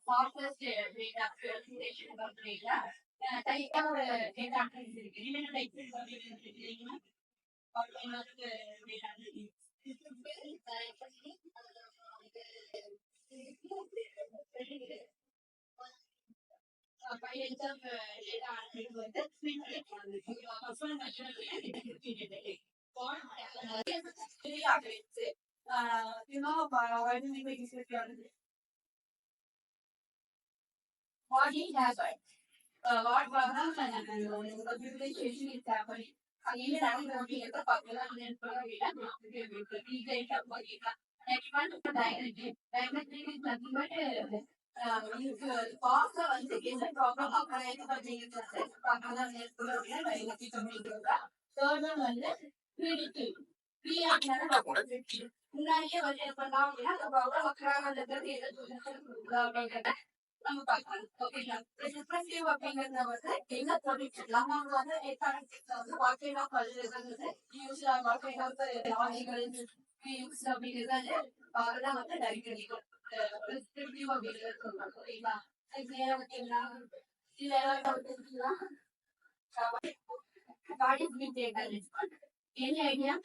Fastest data ப்ரிசன்டேஷன் பண்றீங்களா டைப்பா ஒரு டேட்டா அனலிசிஸ் இருக்கு என்னென்ன டைப் தெரியுமா data by exam data analysis வந்து screen personal national identity for three updates why do we make this what he has what program implementation is happening again நாங்க வந்து பார்க்கலாம் next one diagram is nothing but பாஸ்ல வந்து என்ன problem அப்படி பார்த்தீங்கன்னா third one வந்து ப்ரிடிக்டிவ் முன்னாடியே வந்து என்ன பண்ணலாம் அப்படின்னா அந்த ப்ராப்ளம் மக்களாங்கிறது அப்படிங்கிறத நம்ம பார்க்கலாம் ஓகேங்களா ரிஃப்ளெக்டிவ் அப்படிங்கிறத வந்து என்ன தெரிவிச்சிடலாம் அவங்க வந்து வாழ்க்கையில பல்வேறு யூஸ் வாழ்க்கையில லாஜிக்கல் யூஸ் அப்படிங்கிறது அதெல்லாம் வந்து டைப் பண்ணிக்கும் ரிஃப்ளெக்டிவ் அப்படிங்கிறது சொல்றாங்க ஓகேங்களா நேரம் ஓகேங்களா any idea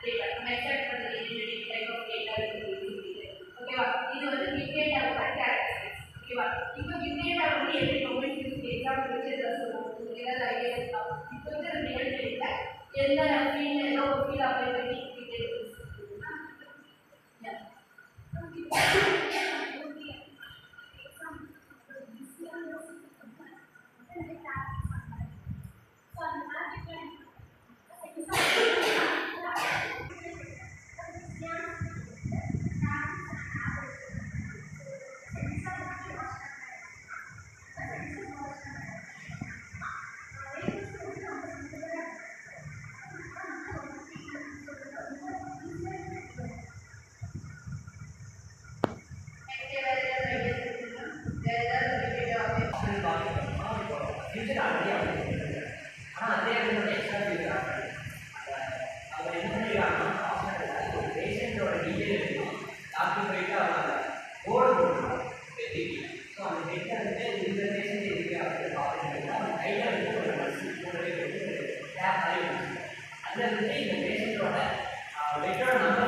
data. நம்ம எக்ஸ்ட்ராக்ட் பண்றது என்ன டைப் ஆஃப் டேட்டா இருக்கு ஓகேவா. இது வந்து பிக் டேட்டாவோட கேரக்டரிஸ்டிக்ஸ் ஓகேவா. இப்போ பிக் டேட்டா வந்து எப்படி டொமைன் எக்ஸாம்பிள் வச்சு எதாவது சொல்லுவோம். உங்களுக்கு ஏதாவது ஐடியா இருக்கா? இப்போ வந்து ரியல் டேட்டா எந்த ஃபீல்ட்ல ஏதோ ஒரு ஃபீல்ட் அப்ளை பண்ணி பிக் டேட்டா அதில் வந்து இந்த பேஷண்ட்டோட பெட்டோட நம்பர்